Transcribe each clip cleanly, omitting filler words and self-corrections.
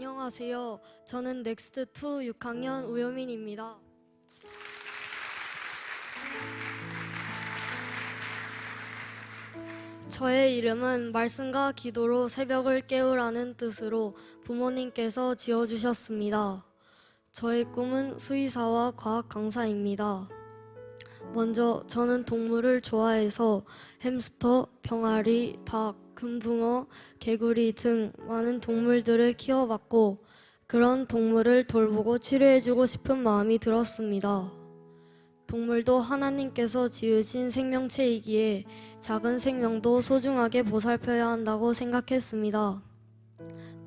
안녕하세요. 저는 넥스트2 6학년 우효민입니다. 저의 이름은 말씀과 기도로 새벽을 깨우라는 뜻으로 부모님께서 지어주셨습니다. 저의 꿈은 수의사와 과학 강사입니다. 먼저 저는 동물을 좋아해서 햄스터, 병아리, 닭, 금붕어, 개구리 등 많은 동물들을 키워봤고 그런 동물을 돌보고 치료해주고 싶은 마음이 들었습니다. 동물도 하나님께서 지으신 생명체이기에 작은 생명도 소중하게 보살펴야 한다고 생각했습니다.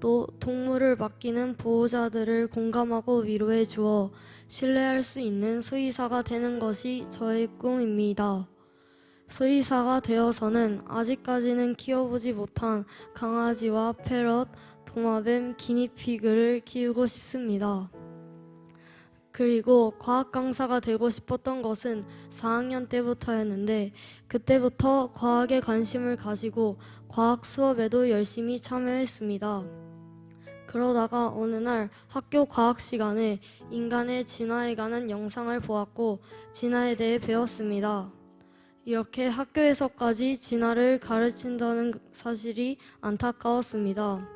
또 동물을 맡기는 보호자들을 공감하고 위로해 주어 신뢰할 수 있는 수의사가 되는 것이 저의 꿈입니다. 수의사가 되어서는 아직까지는 키워보지 못한 강아지와 패럿, 도마뱀, 기니피그를 키우고 싶습니다. 그리고 과학 강사가 되고 싶었던 것은 4학년 때부터였는데 그때부터 과학에 관심을 가지고 과학 수업에도 열심히 참여했습니다. 그러다가 어느 날 학교 과학 시간에 인간의 진화에 관한 영상을 보았고 진화에 대해 배웠습니다. 이렇게 학교에서까지 진화를 가르친다는 사실이 안타까웠습니다.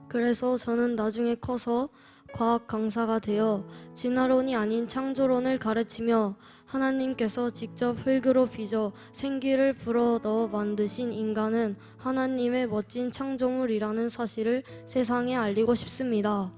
그래서 저는 나중에 커서 과학 강사가 되어 진화론이 아닌 창조론을 가르치며 하나님께서 직접 흙으로 빚어 생기를 불어넣어 만드신 인간은 하나님의 멋진 창조물이라는 사실을 세상에 알리고 싶습니다.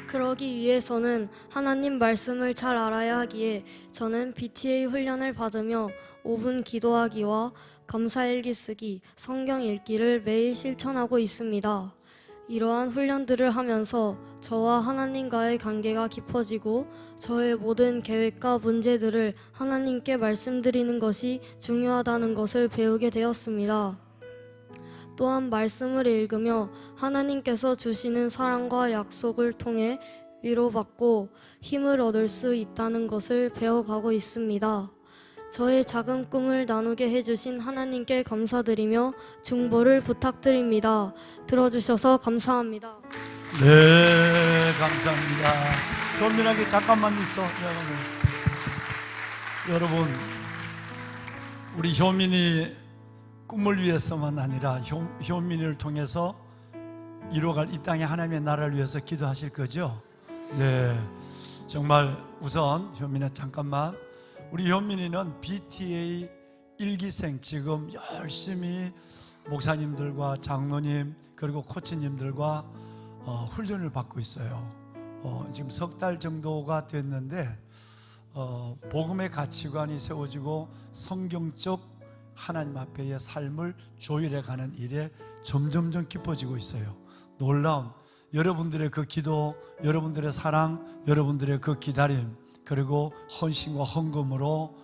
그러기 위해서는 하나님 말씀을 잘 알아야 하기에 저는 BTA 훈련을 받으며 5분 기도하기와 감사일기 쓰기, 성경 읽기를 매일 실천하고 있습니다. 이러한 훈련들을 하면서 저와 하나님과의 관계가 깊어지고 저의 모든 계획과 문제들을 하나님께 말씀드리는 것이 중요하다는 것을 배우게 되었습니다. 또한 말씀을 읽으며 하나님께서 주시는 사랑과 약속을 통해 위로받고 힘을 얻을 수 있다는 것을 배워가고 있습니다. 저의 작은 꿈을 나누게 해주신 하나님께 감사드리며 중보를 부탁드립니다. 들어주셔서 감사합니다. 네, 감사합니다. 현민하게 잠깐만 있어. 여러분, 우리 효민이 꿈을 위해서만 아니라 효민이를 통해서 이루어갈 이 땅의 하나님의 나라를 위해서 기도하실 거죠? 네, 정말 우선 효민아 잠깐만. 우리 효민이는 BTA 1기생 지금 열심히 목사님들과 장로님 그리고 코치님들과 훈련을 받고 있어요. 지금 석 달 정도가 됐는데 복음의 가치관이 세워지고 성경적 하나님 앞에의 삶을 조율해가는 일에 점점점 깊어지고 있어요. 놀라운 여러분들의 그 기도, 여러분들의 사랑, 여러분들의 그 기다림 그리고 헌신과 헌금으로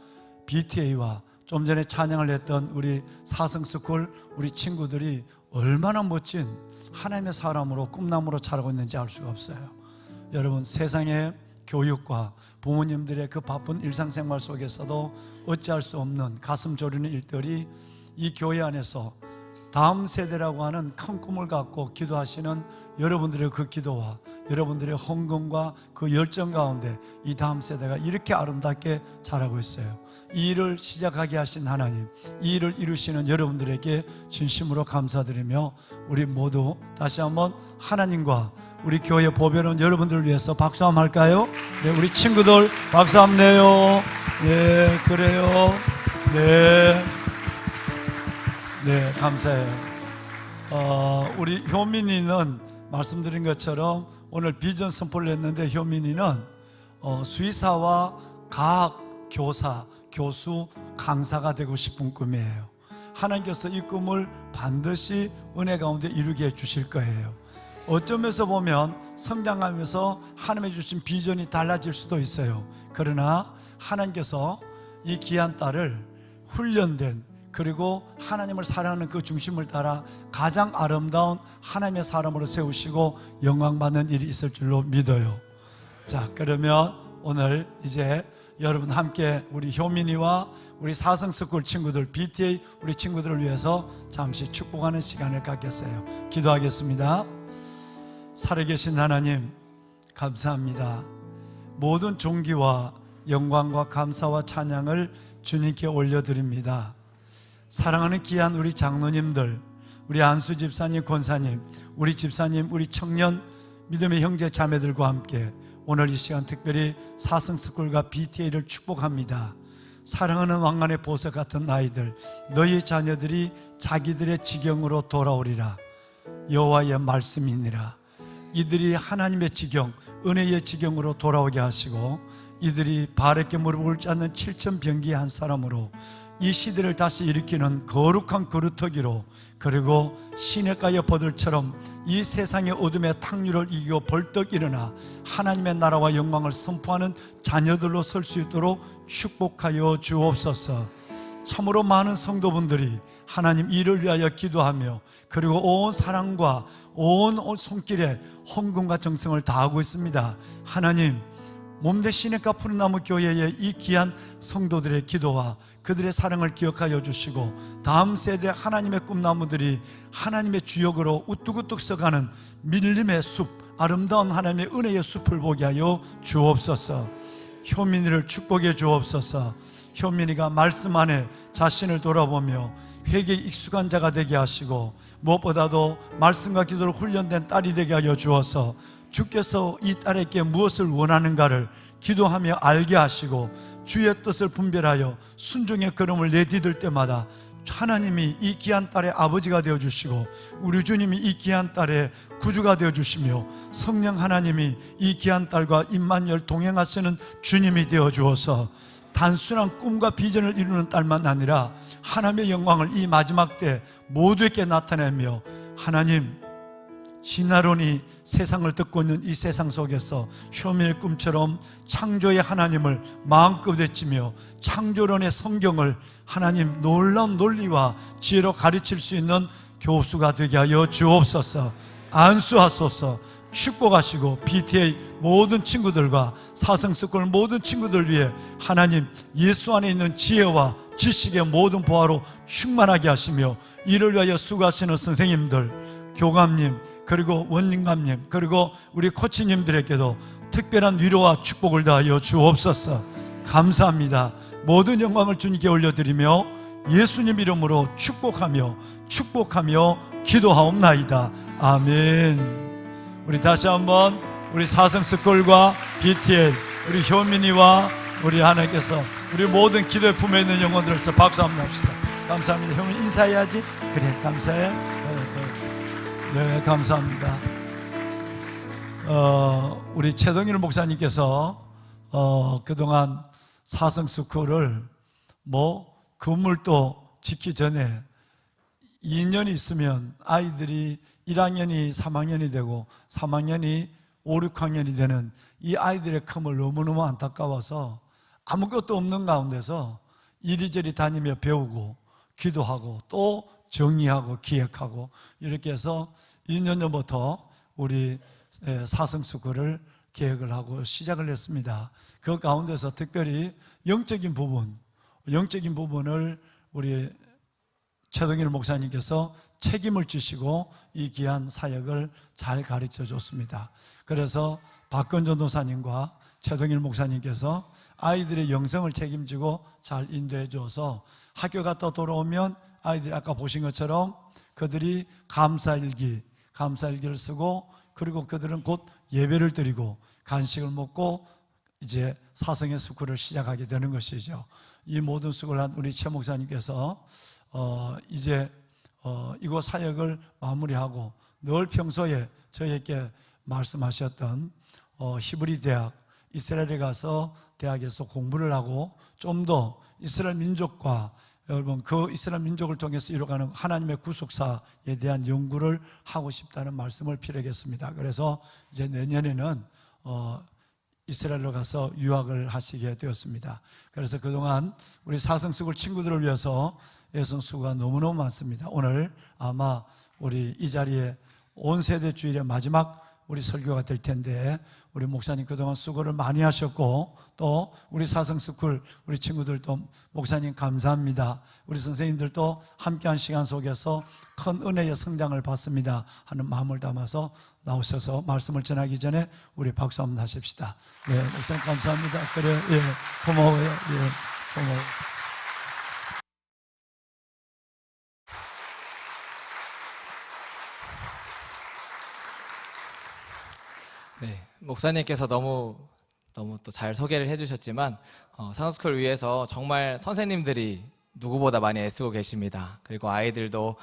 BTA와 좀 전에 찬양을 했던 우리 사성스쿨 우리 친구들이 얼마나 멋진 하나님의 사람으로 꿈나무로 자라고 있는지 알 수가 없어요. 여러분, 세상의 교육과 부모님들의 그 바쁜 일상생활 속에서도 어찌할 수 없는 가슴 졸이는 일들이 이 교회 안에서 다음 세대라고 하는 큰 꿈을 갖고 기도하시는 여러분들의 그 기도와 여러분들의 헌금과 그 열정 가운데 이 다음 세대가 이렇게 아름답게 자라고 있어요. 이 일을 시작하게 하신 하나님, 이 일을 이루시는 여러분들에게 진심으로 감사드리며 우리 모두 다시 한번 하나님과 우리 교회 보배로운 여러분들을 위해서 박수 한번 할까요? 네, 우리 친구들 박수 한번 내요. 네, 그래요. 네, 네, 감사해요. 우리 효민이는 말씀드린 것처럼 오늘 비전 선포를 했는데 효민이는 수의사와 과학 교사, 교수, 강사가 되고 싶은 꿈이에요. 하나님께서 이 꿈을 반드시 은혜 가운데 이루게 해주실 거예요. 어쩌면서 보면 성장하면서 하나님의 주신 비전이 달라질 수도 있어요. 그러나 하나님께서 이 귀한 딸을 훈련된 그리고 하나님을 사랑하는 그 중심을 따라 가장 아름다운 하나님의 사람으로 세우시고 영광받는 일이 있을 줄로 믿어요. 자, 그러면 오늘 이제 여러분 함께 우리 효민이와 우리 사성스쿨 친구들, BTA 우리 친구들을 위해서 잠시 축복하는 시간을 갖겠어요. 기도하겠습니다. 살아계신 하나님, 감사합니다. 모든 존귀와 영광과 감사와 찬양을 주님께 올려드립니다. 사랑하는 귀한 우리 장로님들, 우리 안수 집사님, 권사님, 우리 집사님, 우리 청년 믿음의 형제 자매들과 함께 오늘 이 시간 특별히 사성스쿨과 BTA를 축복합니다. 사랑하는 왕관의 보석 같은 아이들, 너희 자녀들이 자기들의 지경으로 돌아오리라. 여호와의 말씀이니라. 이들이 하나님의 지경, 은혜의 지경으로 돌아오게 하시고, 이들이 바르게 무릎을 꿇지 않는 칠천병기의 한 사람으로 이 시대를 다시 일으키는 거룩한 그루터기로, 그리고 시냇가의 버들처럼 이 세상의 어둠의 탕류를 이기고 벌떡 일어나 하나님의 나라와 영광을 선포하는 자녀들로 설 수 있도록 축복하여 주옵소서. 참으로 많은 성도분들이 하나님 이를 위하여 기도하며, 그리고 온 사랑과 온 손길에 헌금과 정성을 다하고 있습니다. 하나님, 몸대 시냇가 푸른나무 교회의 이 귀한 성도들의 기도와 그들의 사랑을 기억하여 주시고, 다음 세대 하나님의 꿈나무들이 하나님의 주역으로 우뚝우뚝 서가는 밀림의 숲, 아름다운 하나님의 은혜의 숲을 보게 하여 주옵소서. 효민이를 축복해 주옵소서. 효민이가 말씀 안에 자신을 돌아보며 회개에 익숙한 자가 되게 하시고, 무엇보다도 말씀과 기도로 훈련된 딸이 되게 하여 주어서 주께서 이 딸에게 무엇을 원하는가를 기도하며 알게 하시고, 주의 뜻을 분별하여 순종의 걸음을 내디딜 때마다 하나님이 이 귀한 딸의 아버지가 되어주시고, 우리 주님이 이 귀한 딸의 구주가 되어주시며, 성령 하나님이 이 귀한 딸과 임마누엘 동행하시는 주님이 되어주어서 단순한 꿈과 비전을 이루는 딸만 아니라 하나님의 영광을 이 마지막 때 모두에게 나타내며, 하나님, 진화론이 세상을 듣고 있는 이 세상 속에서 효민의 꿈처럼 창조의 하나님을 마음껏 외치며 창조론의 성경을 하나님 놀라운 논리와 지혜로 가르칠 수 있는 교수가 되게 하여 주옵소서. 안수하소서. 축복하시고, BTA 모든 친구들과 사성스쿨 모든 친구들 위해 하나님 예수 안에 있는 지혜와 지식의 모든 보화로 충만하게 하시며, 이를 위하여 수고하시는 선생님들, 교감님, 그리고 원님감님, 그리고 우리 코치님들에게도 특별한 위로와 축복을 다하여 주옵소서. 감사합니다. 모든 영광을 주님께 올려드리며 예수님 이름으로 축복하며 기도하옵나이다. 아멘. 우리 다시 한번 우리 사성스쿨과 BTL, 우리 효민이와 우리 하나님께서 우리 모든 기도의 품에 있는 영혼들에서 박수 한번 합시다. 감사합니다. 효민 인사해야지. 그래, 감사해. 네, 감사합니다. 우리 최동일 목사님께서 그동안 사성스쿨을 건물도 짓기 전에 2년이 있으면 아이들이 1학년이 3학년이 되고 3학년이 5, 6학년이 되는 이 아이들의 큼을 너무너무 안타까워서 아무것도 없는 가운데서 이리저리 다니며 배우고 기도하고 또 정리하고 기획하고 이렇게 해서 2년 전부터 우리 사성스쿨을 계획을 하고 시작을 했습니다. 그 가운데서 특별히 영적인 부분을 우리 최동일 목사님께서 책임을 지시고 이 귀한 사역을 잘 가르쳐 줬습니다. 그래서 박건전 도사님과 최동일 목사님께서 아이들의 영성을 책임지고 잘 인도해 줘서 학교 갔다 돌아오면 아이들이 아까 보신 것처럼 그들이 감사일기를 쓰고, 그리고 그들은 곧 예배를 드리고 간식을 먹고 이제 사성의 스쿨을 시작하게 되는 것이죠. 이 모든 수고를 한 우리 최 목사님께서 이제 이곳 사역을 마무리하고 늘 평소에 저에게 말씀하셨던 히브리 대학, 이스라엘에 가서 대학에서 공부를 하고 좀 더 이스라엘 민족과 여러분 그 이스라엘 민족을 통해서 이루어가는 하나님의 구속사에 대한 연구를 하고 싶다는 말씀을 필요했습니다. 그래서 이제 내년에는 이스라엘로 가서 유학을 하시게 되었습니다. 그래서 그동안 우리 사성스쿨 친구들을 위해서 애쓴 수고가 너무너무 많습니다. 오늘 아마 우리 이 자리에 온 세대 주일의 마지막 우리 설교가 될 텐데, 우리 목사님 그동안 수고를 많이 하셨고 또 우리 사성스쿨 우리 친구들도 목사님 감사합니다. 우리 선생님들도 함께한 시간 속에서 큰 은혜의 성장을 받습니다 하는 마음을 담아서 나오셔서 말씀을 전하기 전에 우리 박수 한번 하십시다. 네, 목사님 감사합니다. 그래, 예, 고마워요. 예, 고마워요. 네, 목사님께서 너무 또 잘 소개를 해주셨지만 사성스쿨 위해서 정말 선생님들이 누구보다 많이 애쓰고 계십니다. 그리고 아이들도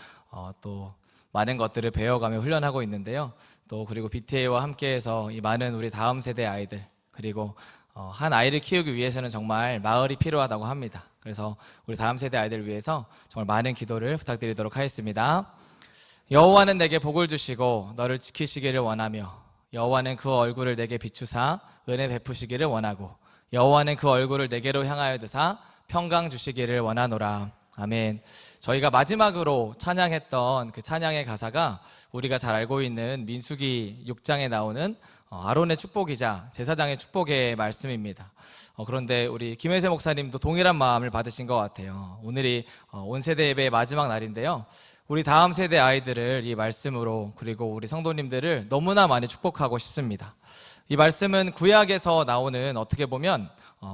또 많은 것들을 배워가며 훈련하고 있는데요. 또 그리고 BTA와 함께해서 이 많은 우리 다음 세대 아이들 그리고 한 아이를 키우기 위해서는 정말 마을이 필요하다고 합니다. 그래서 우리 다음 세대 아이들 위해서 정말 많은 기도를 부탁드리도록 하겠습니다. 여호와는 내게 복을 주시고 너를 지키시기를 원하며 여호와는 그 얼굴을 내게 비추사 은혜 베푸시기를 원하고 여호와는 그 얼굴을 내게로 향하여 드사 평강 주시기를 원하노라. 아멘. 저희가 마지막으로 찬양했던 그 찬양의 가사가 우리가 잘 알고 있는 민수기 6장에 나오는 아론의 축복이자 제사장의 축복의 말씀입니다. 그런데 우리 김혜세 목사님도 동일한 마음을 받으신 것 같아요. 오늘이 온 세대 예배의 마지막 날인데요. 우리 다음 세대 아이들을 이 말씀으로 그리고 우리 성도님들을 너무나 많이 축복하고 싶습니다. 이 말씀은 구약에서 나오는 어떻게 보면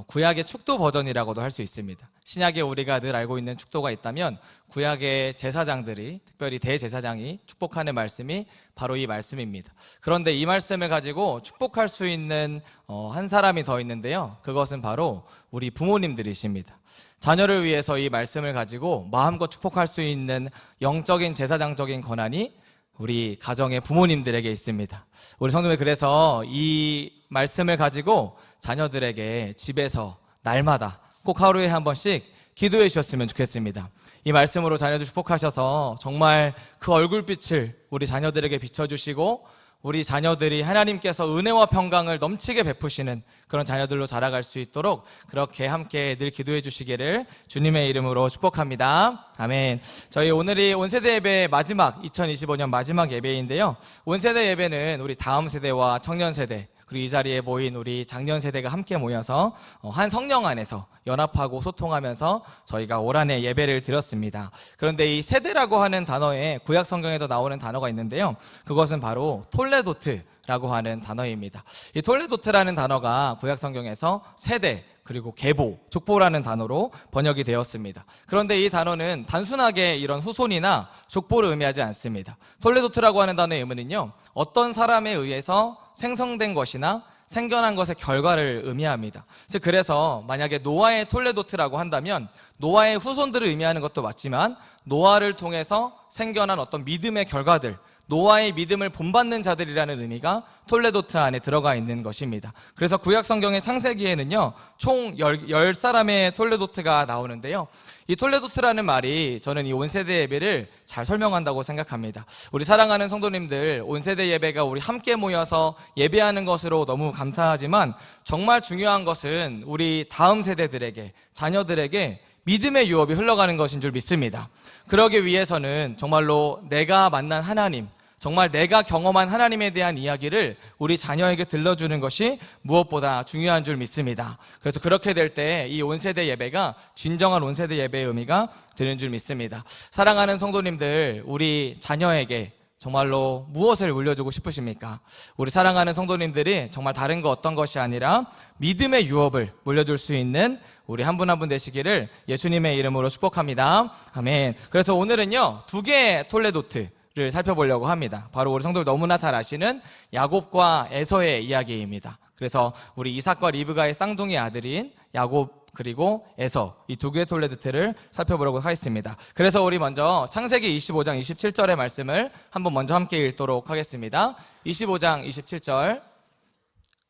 구약의 축도 버전이라고도 할 수 있습니다. 신약에 우리가 늘 알고 있는 축도가 있다면 구약의 제사장들이 특별히 대제사장이 축복하는 말씀이 바로 이 말씀입니다. 그런데 이 말씀을 가지고 축복할 수 있는 한 사람이 더 있는데요. 그것은 바로 우리 부모님들이십니다. 자녀를 위해서 이 말씀을 가지고 마음껏 축복할 수 있는 영적인 제사장적인 권한이 우리 가정의 부모님들에게 있습니다. 우리 성도님 그래서 이 말씀을 가지고 자녀들에게 집에서 날마다 꼭 하루에 한 번씩 기도해 주셨으면 좋겠습니다. 이 말씀으로 자녀들 축복하셔서 정말 그 얼굴빛을 우리 자녀들에게 비춰주시고 우리 자녀들이 하나님께서 은혜와 평강을 넘치게 베푸시는 그런 자녀들로 자라갈 수 있도록 그렇게 함께 늘 기도해 주시기를 주님의 이름으로 축복합니다. 아멘. 저희 오늘이 온세대 예배 마지막 2025년 마지막 예배인데요. 온세대 예배는 우리 다음 세대와 청년 세대 그리고 이 자리에 모인 우리 장년 세대가 함께 모여서 한 성령 안에서 연합하고 소통하면서 저희가 올 한 해 예배를 드렸습니다. 그런데 이 세대라고 하는 단어에 구약 성경에도 나오는 단어가 있는데요. 그것은 바로 톨레도트라고 하는 단어입니다. 이 톨레도트라는 단어가 구약 성경에서 세대 그리고 계보, 족보라는 단어로 번역이 되었습니다. 그런데 이 단어는 단순하게 이런 후손이나 족보를 의미하지 않습니다. 톨레도트라고 하는 단어의 의미는요, 어떤 사람에 의해서 생성된 것이나 생겨난 것의 결과를 의미합니다. 즉 그래서 만약에 노아의 톨레도트라고 한다면 노아의 후손들을 의미하는 것도 맞지만 노아를 통해서 생겨난 어떤 믿음의 결과들, 노아의 믿음을 본받는 자들이라는 의미가 톨레도트 안에 들어가 있는 것입니다. 그래서 구약 성경의 창세기에는요 총 10사람의 톨레도트가 나오는데요, 이 톨레도트라는 말이 저는 이 온세대 예배를 잘 설명한다고 생각합니다. 우리 사랑하는 성도님들, 온세대 예배가 우리 함께 모여서 예배하는 것으로 너무 감사하지만 정말 중요한 것은 우리 다음 세대들에게, 자녀들에게 믿음의 유업이 흘러가는 것인 줄 믿습니다. 그러기 위해서는 정말로 내가 만난 하나님, 정말 내가 경험한 하나님에 대한 이야기를 우리 자녀에게 들려주는 것이 무엇보다 중요한 줄 믿습니다. 그래서 그렇게 될 때 이 온세대 예배가 진정한 온세대 예배의 의미가 되는 줄 믿습니다. 사랑하는 성도님들, 우리 자녀에게 정말로 무엇을 물려주고 싶으십니까? 우리 사랑하는 성도님들이 정말 다른 거 어떤 것이 아니라 믿음의 유업을 물려줄 수 있는 우리 한 분 한 분 되시기를 예수님의 이름으로 축복합니다. 아멘. 그래서 오늘은요 2개의 톨레도트를 살펴보려고 합니다. 바로 우리 성도들 너무나 잘 아시는 야곱과 에서의 이야기입니다. 그래서 우리 이삭과 리브가의 쌍둥이 아들인 야곱 그리고 에서, 이 2개의 톨레도트를 살펴보려고 하겠습니다. 그래서 우리 먼저 창세기 25장 27절의 말씀을 한번 먼저 함께 읽도록 하겠습니다. 25장 27절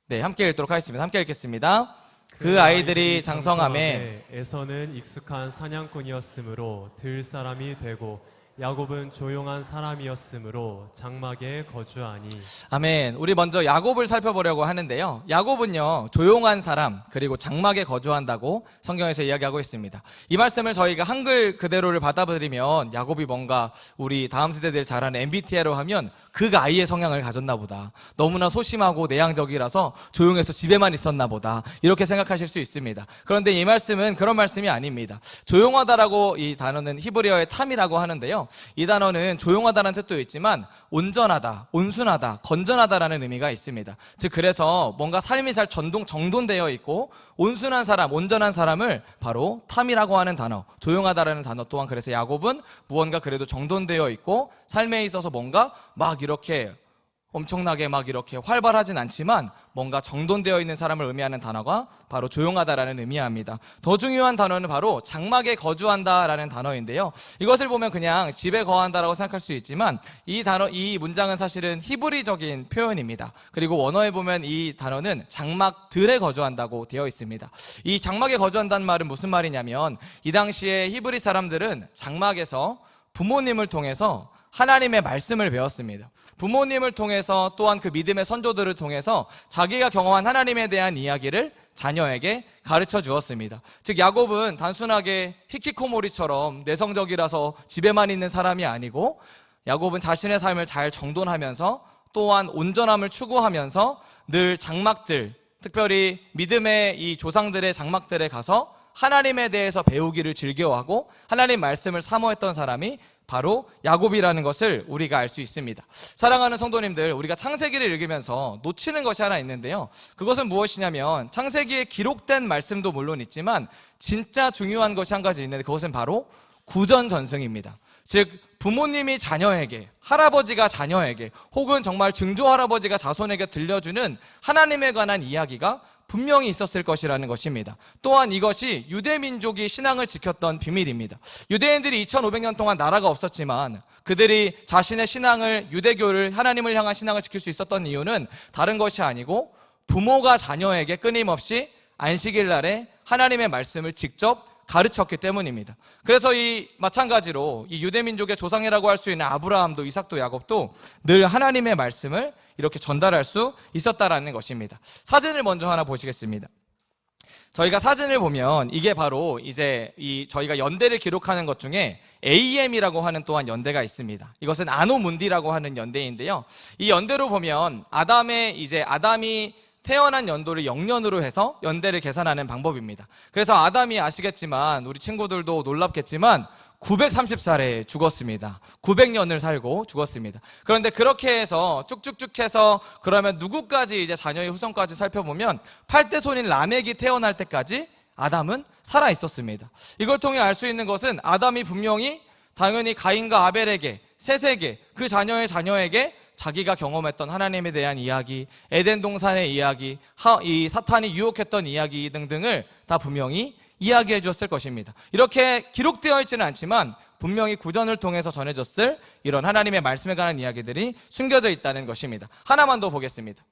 네, 함께 읽도록 하겠습니다. 함께 읽겠습니다. 그 아이들이 장성함에 에서는 익숙한 사냥꾼이었으므로 들 사람이 되고 야곱은 조용한 사람이었으므로 장막에 거주하니. 아멘. 우리 먼저 야곱을 살펴보려고 하는데요. 야곱은요, 조용한 사람, 그리고 장막에 거주한다고 성경에서 이야기하고 있습니다. 이 말씀을 저희가 한글 그대로를 받아들이면 야곱이 뭔가 우리 다음 세대들 잘 아는 MBTI로 하면 극아이의 성향을 가졌나 보다. 너무나 소심하고 내향적이라서 조용해서 집에만 있었나 보다. 이렇게 생각하실 수 있습니다. 그런데 이 말씀은 그런 말씀이 아닙니다. 조용하다라고 이 단어는 히브리어의 탐이라고 하는데요. 이 단어는 조용하다는 뜻도 있지만 온전하다, 온순하다, 건전하다라는 의미가 있습니다. 즉 그래서 뭔가 삶이 잘 정돈되어 있고 온순한 사람, 온전한 사람을 바로 탐이라고 하는 단어, 조용하다라는 단어 또한 그래서 야곱은 무언가 그래도 정돈되어 있고 삶에 있어서 뭔가 막 이렇게 엄청나게 막 이렇게 활발하진 않지만 뭔가 정돈되어 있는 사람을 의미하는 단어가 바로 조용하다라는 의미합니다. 더 중요한 단어는 바로 장막에 거주한다라는 단어인데요. 이것을 보면 그냥 집에 거한다라고 생각할 수 있지만 이 문장은 사실은 히브리적인 표현입니다. 그리고 원어에 보면 이 단어는 장막들에 거주한다고 되어 있습니다. 이 장막에 거주한다는 말은 무슨 말이냐면 이 당시에 히브리 사람들은 장막에서 부모님을 통해서 하나님의 말씀을 배웠습니다. 부모님을 통해서 또한 그 믿음의 선조들을 통해서 자기가 경험한 하나님에 대한 이야기를 자녀에게 가르쳐 주었습니다. 즉 야곱은 단순하게 히키코모리처럼 내성적이라서 집에만 있는 사람이 아니고 야곱은 자신의 삶을 잘 정돈하면서 또한 온전함을 추구하면서 늘 장막들, 특별히 믿음의 이 조상들의 장막들에 가서 하나님에 대해서 배우기를 즐겨하고 하나님 말씀을 사모했던 사람이 바로 야곱이라는 것을 우리가 알 수 있습니다. 사랑하는 성도님들, 우리가 창세기를 읽으면서 놓치는 것이 하나 있는데요. 그것은 무엇이냐면 창세기에 기록된 말씀도 물론 있지만 진짜 중요한 것이 한 가지 있는데 그것은 바로 구전전승입니다. 즉 부모님이 자녀에게, 할아버지가 자녀에게 혹은 정말 증조할아버지가 자손에게 들려주는 하나님에 관한 이야기가 분명히 있었을 것이라는 것입니다. 또한 이것이 유대민족이 신앙을 지켰던 비밀입니다. 유대인들이 2500년 동안 나라가 없었지만 그들이 자신의 신앙을, 유대교를, 하나님을 향한 신앙을 지킬 수 있었던 이유는 다른 것이 아니고 부모가 자녀에게 끊임없이 안식일 날에 하나님의 말씀을 직접 가르쳤기 때문입니다. 그래서 마찬가지로 이 유대민족의 조상이라고 할 수 있는 아브라함도 이삭도 야곱도 늘 하나님의 말씀을 이렇게 전달할 수 있었다라는 것입니다. 사진을 먼저 하나 보시겠습니다. 저희가 사진을 보면 이게 바로 이제 저희가 연대를 기록하는 것 중에 AM이라고 하는 또한 연대가 있습니다. 이것은 아노문디라고 하는 연대인데요. 이 연대로 보면 아담이 태어난 연도를 0년으로 해서 연대를 계산하는 방법입니다. 그래서 아담이 아시겠지만 우리 친구들도 놀랍겠지만 930살에 죽었습니다. 900년을 살고 죽었습니다. 그런데 그렇게 해서 쭉쭉쭉 해서 그러면 누구까지 이제 자녀의 후손까지 살펴보면 8대 손인 라멕이 태어날 때까지 아담은 살아 있었습니다. 이걸 통해 알 수 있는 것은 아담이 분명히 당연히 가인과 아벨에게, 셋에게, 그 자녀의 자녀에게 자기가 경험했던 하나님에 대한 이야기, 에덴 동산의 이야기, 이 사탄이 유혹했던 이야기 등등을 다 분명히 이야기해 주었을 것입니다. 이렇게 기록되어 있지는 않지만 분명히 구전을 통해서 전해졌을 이런 하나님의 말씀에 관한 이야기들이 숨겨져 있다는 것입니다. 하나만 더 보겠습니다.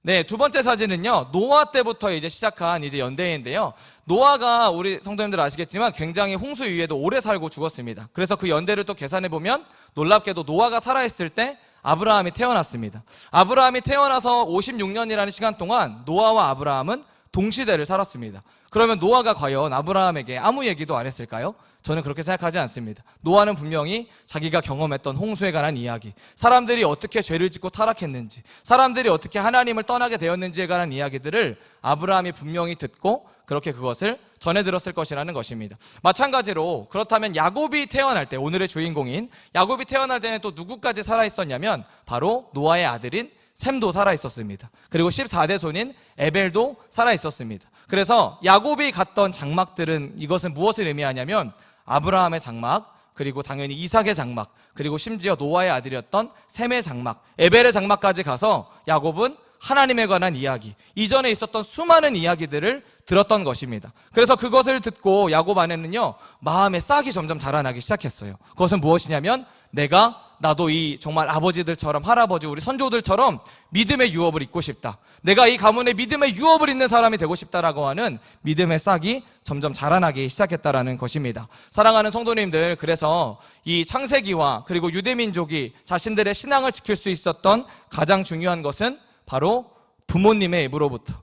네, 두 번째 사진은요, 노아 때부터 이제 시작한 이제 연대인데요. 노아가 우리 성도님들 아시겠지만 굉장히 홍수 위에도 오래 살고 죽었습니다. 그래서 그 연대를 또 계산해 보면 놀랍게도 노아가 살아있을 때 아브라함이 태어났습니다. 아브라함이 태어나서 56년이라는 시간 동안 노아와 아브라함은 동시대를 살았습니다. 그러면 노아가 과연 아브라함에게 아무 얘기도 안 했을까요? 저는 그렇게 생각하지 않습니다. 노아는 분명히 자기가 경험했던 홍수에 관한 이야기, 사람들이 어떻게 죄를 짓고 타락했는지, 사람들이 어떻게 하나님을 떠나게 되었는지에 관한 이야기들을 아브라함이 분명히 듣고 그렇게 그것을 전해 들었을 것이라는 것입니다. 마찬가지로 그렇다면 야곱이 태어날 때, 오늘의 주인공인 야곱이 태어날 때는 또 누구까지 살아있었냐면 바로 노아의 아들인 셈도 살아있었습니다. 그리고 14대 손인 에벨도 살아있었습니다. 그래서 야곱이 갔던 장막들은 이것은 무엇을 의미하냐면 아브라함의 장막, 그리고 당연히 이삭의 장막, 그리고 심지어 노아의 아들이었던 셈의 장막, 에벨의 장막까지 가서 야곱은 하나님에 관한 이야기, 이전에 있었던 수많은 이야기들을 들었던 것입니다. 그래서 그것을 듣고 야곱 안에는요, 마음의 싹이 점점 자라나기 시작했어요. 그것은 무엇이냐면 내가 나도 이 정말 아버지들처럼, 할아버지, 우리 선조들처럼 믿음의 유업을 잇고 싶다. 내가 이 가문에 믿음의 유업을 잇는 사람이 되고 싶다라고 하는 믿음의 싹이 점점 자라나기 시작했다라는 것입니다. 사랑하는 성도님들, 그래서 이 창세기와 그리고 유대민족이 자신들의 신앙을 지킬 수 있었던 가장 중요한 것은 바로 부모님의 입으로부터,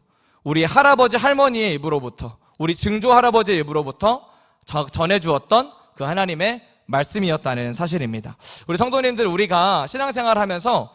우리 할아버지 할머니의 입으로부터, 우리 증조 할아버지의 입으로부터 전해주었던 그 하나님의 말씀이었다는 사실입니다. 우리 성도님들, 우리가 신앙생활을 하면서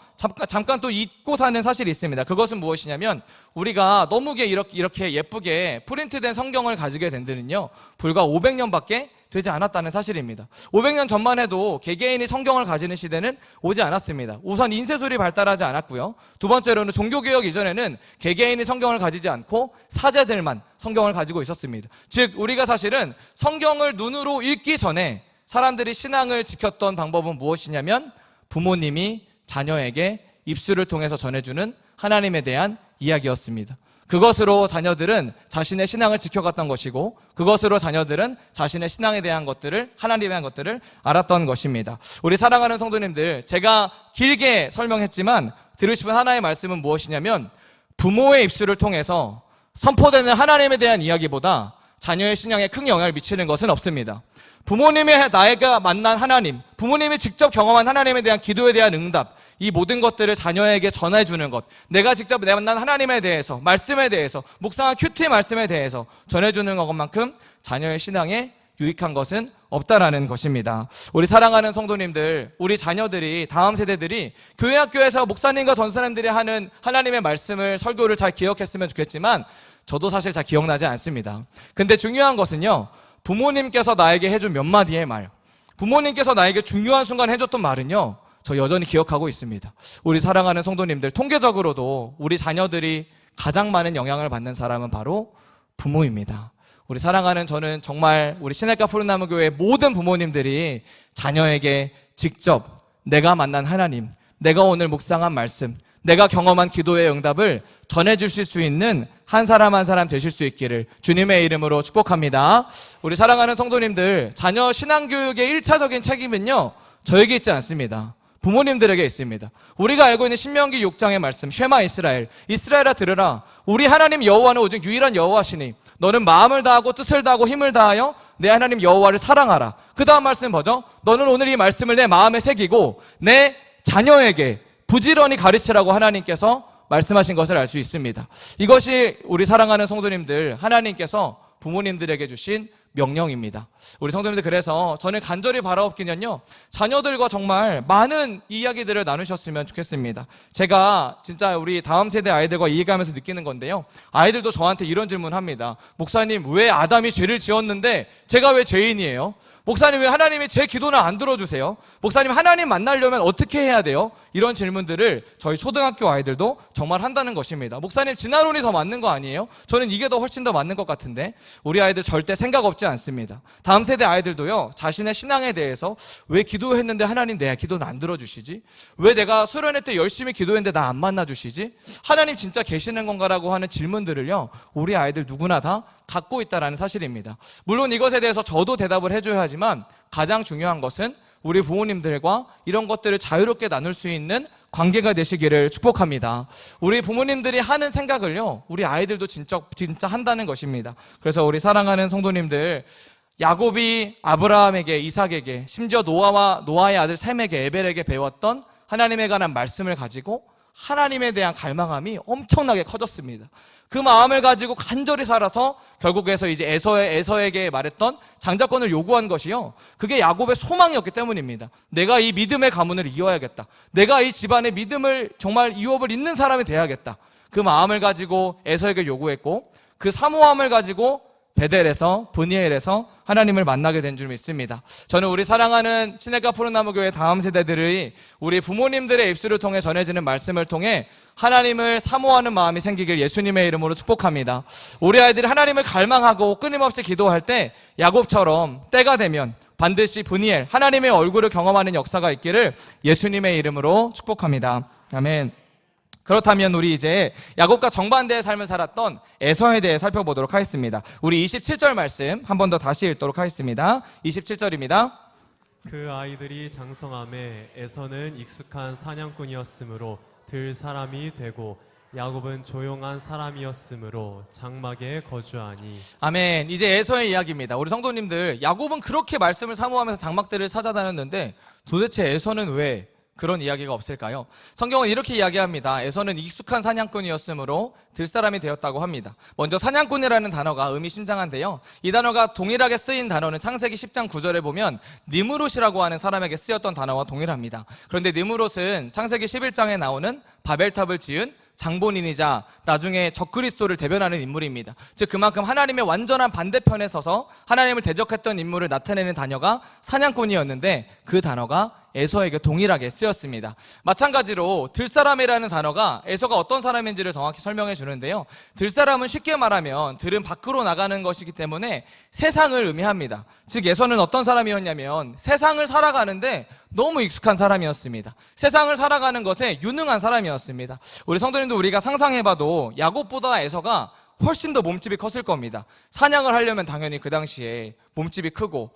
잠깐 또 잊고 사는 사실이 있습니다. 그것은 무엇이냐면, 우리가 너무 이렇게 예쁘게 프린트된 성경을 가지게 된 데는요, 불과 500년밖에 되지 않았다는 사실입니다. 500년 전만 해도 개개인이 성경을 가지는 시대는 오지 않았습니다. 우선 인쇄술이 발달하지 않았고요. 두 번째로는 종교개혁 이전에는 개개인이 성경을 가지지 않고 사제들만 성경을 가지고 있었습니다. 즉, 우리가 사실은 성경을 눈으로 읽기 전에 사람들이 신앙을 지켰던 방법은 무엇이냐면, 부모님이 자녀에게 입술을 통해서 전해주는 하나님에 대한 이야기였습니다. 그것으로 자녀들은 자신의 신앙을 지켜갔던 것이고, 그것으로 자녀들은 자신의 신앙에 대한 것들을, 하나님에 대한 것들을 알았던 것입니다. 우리 사랑하는 성도님들, 제가 길게 설명했지만 들으시면 하나의 말씀은 무엇이냐면, 부모의 입술을 통해서 선포되는 하나님에 대한 이야기보다 자녀의 신앙에 큰 영향을 미치는 것은 없습니다. 부모님이 나에게 만난 하나님, 부모님이 직접 경험한 하나님에 대한 기도에 대한 응답, 이 모든 것들을 자녀에게 전해주는 것, 내가 직접 만난 하나님에 대해서, 말씀에 대해서, 묵상한 큐티 말씀에 대해서 전해주는 것만큼 자녀의 신앙에 유익한 것은 없다라는 것입니다. 우리 사랑하는 성도님들, 우리 자녀들이, 다음 세대들이 교회 학교에서 목사님과 전사님들이 하는 하나님의 말씀을, 설교를 잘 기억했으면 좋겠지만, 저도 사실 잘 기억나지 않습니다. 근데 중요한 것은요, 부모님께서 나에게 해준 몇 마디의 말, 부모님께서 나에게 중요한 순간 해줬던 말은요, 저 여전히 기억하고 있습니다. 우리 사랑하는 성도님들, 통계적으로도 우리 자녀들이 가장 많은 영향을 받는 사람은 바로 부모입니다. 우리 사랑하는, 저는 정말 우리 시냇가 푸른나무 교회 모든 부모님들이 자녀에게 직접 내가 만난 하나님, 내가 오늘 묵상한 말씀, 내가 경험한 기도의 응답을 전해주실 수 있는 한 사람 한 사람 되실 수 있기를 주님의 이름으로 축복합니다. 우리 사랑하는 성도님들, 자녀 신앙교육의 1차적인 책임은요, 저에게 있지 않습니다. 부모님들에게 있습니다. 우리가 알고 있는 신명기 6장의 말씀, 쉐마 이스라엘, 이스라엘아 들으라, 우리 하나님 여호와는 오직 유일한 여호와시니 너는 마음을 다하고 뜻을 다하고 힘을 다하여 내 하나님 여호와를 사랑하라. 그 다음 말씀 뭐죠? 너는 오늘 이 말씀을 내 마음에 새기고 내 자녀에게 부지런히 가르치라고 하나님께서 말씀하신 것을 알 수 있습니다. 이것이 우리 사랑하는 성도님들, 하나님께서 부모님들에게 주신 명령입니다. 우리 성도님들, 그래서 저는 간절히 바라옵기는요, 자녀들과 정말 많은 이야기들을 나누셨으면 좋겠습니다. 제가 진짜 우리 다음 세대 아이들과 이야기하면서 느끼는 건데요, 아이들도 저한테 이런 질문합니다. 목사님, 왜 아담이 죄를 지었는데 제가 왜 죄인이에요? 목사님, 왜 하나님이 제 기도는 안 들어주세요? 목사님, 하나님 만나려면 어떻게 해야 돼요? 이런 질문들을 저희 초등학교 아이들도 정말 한다는 것입니다. 목사님, 진화론이 더 맞는 거 아니에요? 저는 이게 더 훨씬 더 맞는 것 같은데. 우리 아이들 절대 생각 없지 않습니다. 다음 세대 아이들도요, 자신의 신앙에 대해서 왜 기도했는데 하나님 내 기도는 안 들어주시지? 왜 내가 수련회 때 열심히 기도했는데 나 안 만나주시지? 하나님 진짜 계시는 건가라고 하는 질문들을요, 우리 아이들 누구나 다 갖고 있다는 사실입니다. 물론 이것에 대해서 저도 대답을 해줘야 하지만, 가장 중요한 것은 우리 부모님들과 이런 것들을 자유롭게 나눌 수 있는 관계가 되시기를 축복합니다. 우리 부모님들이 하는 생각을요, 우리 아이들도 진짜 한다는 것입니다. 그래서 우리 사랑하는 성도님들, 야곱이 아브라함에게, 이삭에게, 심지어 노아의 아들 셈에게, 에벨에게 배웠던 하나님에 관한 말씀을 가지고 하나님에 대한 갈망함이 엄청나게 커졌습니다. 그 마음을 가지고 간절히 살아서 결국에서 이제 에서에게 말했던 장자권을 요구한 것이요, 그게 야곱의 소망이었기 때문입니다. 내가 이 믿음의 가문을 이어야겠다. 내가 이 집안의 믿음을 정말 유업을 잇는 사람이 돼야겠다. 그 마음을 가지고 에서에게 요구했고, 그 사모함을 가지고 베델에서, 브니엘에서 하나님을 만나게 된 줄 믿습니다. 저는 우리 사랑하는 시냇가 푸른나무 교회 다음 세대들이 우리 부모님들의 입술을 통해 전해지는 말씀을 통해 하나님을 사모하는 마음이 생기길 예수님의 이름으로 축복합니다. 우리 아이들이 하나님을 갈망하고 끊임없이 기도할 때 야곱처럼 때가 되면 반드시 브니엘, 하나님의 얼굴을 경험하는 역사가 있기를 예수님의 이름으로 축복합니다. 아멘. 그렇다면 우리 이제 야곱과 정반대의 삶을 살았던 에서에 대해 살펴보도록 하겠습니다. 우리 27절 말씀 한 번 더 다시 읽도록 하겠습니다. 27절입니다. 그 아이들이 장성함에 에서는 익숙한 사냥꾼이었으므로 들 사람이 되고 야곱은 조용한 사람이었으므로 장막에 거주하니. 아멘. 이제 에서의 이야기입니다. 우리 성도님들, 야곱은 그렇게 말씀을 사모하면서 장막들을 찾아다녔는데 도대체 에서는 왜 그런 이야기가 없을까요? 성경은 이렇게 이야기합니다. 에서는 익숙한 사냥꾼이었으므로 들사람이 되었다고 합니다. 먼저 사냥꾼이라는 단어가 의미심장한데요. 이 단어가 동일하게 쓰인 단어는 창세기 10장 9절에 보면 느무롯이라고 하는 사람에게 쓰였던 단어와 동일합니다. 그런데 느무롯은 창세기 11장에 나오는 바벨탑을 지은 장본인이자 나중에 적그리스도를 대변하는 인물입니다. 즉 그만큼 하나님의 완전한 반대편에 서서 하나님을 대적했던 인물을 나타내는 단어가 사냥꾼이었는데 그 단어가 에서에게 동일하게 쓰였습니다. 마찬가지로 들사람이라는 단어가 에서가 어떤 사람인지를 정확히 설명해 주는데요. 들사람은 쉽게 말하면 들은 밖으로 나가는 것이기 때문에 세상을 의미합니다. 즉 에서는 어떤 사람이었냐면 세상을 살아가는데 너무 익숙한 사람이었습니다. 세상을 살아가는 것에 유능한 사람이었습니다. 우리 성도님도 우리가 상상해봐도 야곱보다 에서가 훨씬 더 몸집이 컸을 겁니다. 사냥을 하려면 당연히 그 당시에 몸집이 크고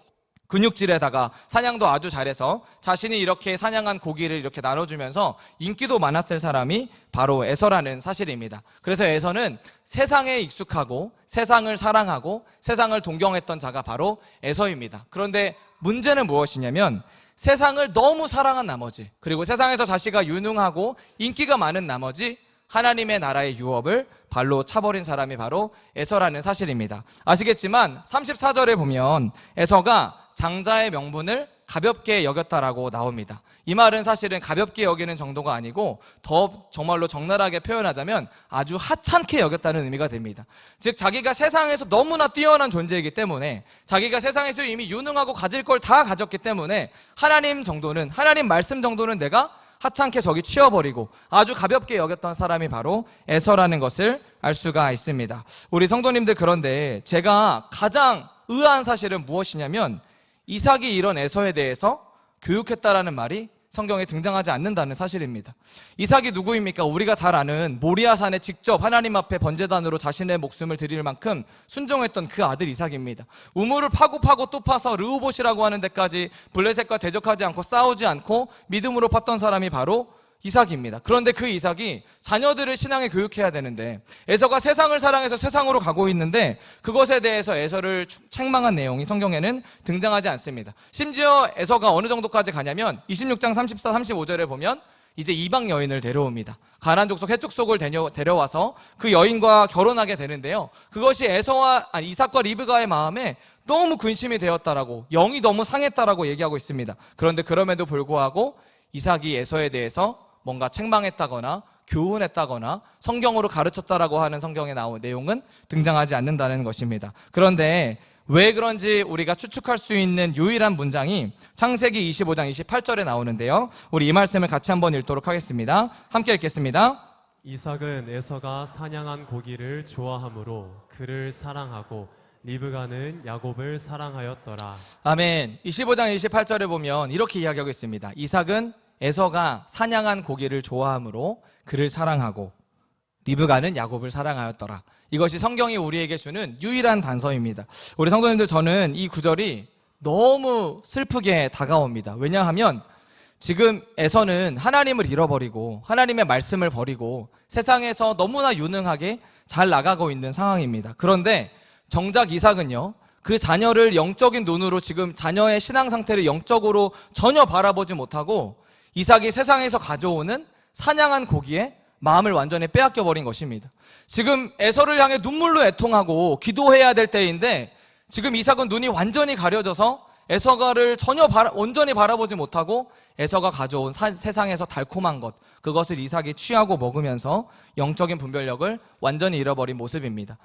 근육질에다가 사냥도 아주 잘해서 자신이 이렇게 사냥한 고기를 이렇게 나눠주면서 인기도 많았을 사람이 바로 에서라는 사실입니다. 그래서 에서는 세상에 익숙하고 세상을 사랑하고 세상을 동경했던 자가 바로 에서입니다. 그런데 문제는 무엇이냐면 세상을 너무 사랑한 나머지, 그리고 세상에서 자기가 유능하고 인기가 많은 나머지 하나님의 나라의 유업을 발로 차버린 사람이 바로 에서라는 사실입니다. 아시겠지만 34절에 보면 에서가 장자의 명분을 가볍게 여겼다라고 나옵니다. 이 말은 사실은 가볍게 여기는 정도가 아니고 더 정말로 적나라하게 표현하자면 아주 하찮게 여겼다는 의미가 됩니다. 즉 자기가 세상에서 너무나 뛰어난 존재이기 때문에, 자기가 세상에서 이미 유능하고 가질 걸 다 가졌기 때문에 하나님 정도는, 하나님 말씀 정도는 내가 하찮게 저기 치워버리고 아주 가볍게 여겼던 사람이 바로 에서라는 것을 알 수가 있습니다. 우리 성도님들, 그런데 제가 가장 의아한 사실은 무엇이냐면 이삭이 이런 에서에 대해서 교육했다라는 말이 성경에 등장하지 않는다는 사실입니다. 이삭이 누구입니까? 우리가 잘 아는 모리아산에 직접 하나님 앞에 번제단으로 자신의 목숨을 드릴 만큼 순종했던 그 아들 이삭입니다. 우물을 파고 또 파서 르호봇이라고 하는 데까지 블레셋과 대적하지 않고 싸우지 않고 믿음으로 팠던 사람이 바로 이삭입니다. 그런데 그 이삭이 자녀들을 신앙에 교육해야 되는데 에서가 세상을 사랑해서 세상으로 가고 있는데 그것에 대해서 에서를 책망한 내용이 성경에는 등장하지 않습니다. 심지어 에서가 어느 정도까지 가냐면 26장 34, 35절에 보면 이제 이방 여인을 데려옵니다. 가나안 족속 헷 족속을 데려와서 그 여인과 결혼하게 되는데요. 그것이 이삭과 리브가의 마음에 너무 근심이 되었다라고, 영이 너무 상했다라고 얘기하고 있습니다. 그런데 그럼에도 불구하고 이삭이 에서에 대해서 뭔가 책망했다거나 교훈했다거나 성경으로 가르쳤다라고 하는 성경에 나온 내용은 등장하지 않는다는 것입니다. 그런데 왜 그런지 우리가 추측할 수 있는 유일한 문장이 창세기 25장 28절에 나오는데요. 우리 이 말씀을 같이 한번 읽도록 하겠습니다. 함께 읽겠습니다. 이삭은 에서가 사냥한 고기를 좋아하므로 그를 사랑하고 리브가는 야곱을 사랑하였더라. 아멘. 25장 28절에 보면 이렇게 이야기하고 있습니다. 이삭은 에서가 사냥한 고기를 좋아하므로 그를 사랑하고 리브가는 야곱을 사랑하였더라. 이것이 성경이 우리에게 주는 유일한 단서입니다. 우리 성도님들, 저는 이 구절이 너무 슬프게 다가옵니다. 왜냐하면 지금 에서는 하나님을 잃어버리고 하나님의 말씀을 버리고 세상에서 너무나 유능하게 잘 나가고 있는 상황입니다. 그런데 정작 이삭은요, 그 자녀를 영적인 눈으로, 지금 자녀의 신앙 상태를 영적으로 전혀 바라보지 못하고 이삭이 세상에서 가져오는 사냥한 고기에 마음을 완전히 빼앗겨버린 것입니다. 지금 에서를 향해 눈물로 애통하고 기도해야 될 때인데 지금 이삭은 눈이 완전히 가려져서 에서가를 전혀 온전히 바라보지 못하고 에서가 가져온 세상에서 달콤한 것, 그것을 이삭이 취하고 먹으면서 영적인 분별력을 완전히 잃어버린 모습입니다.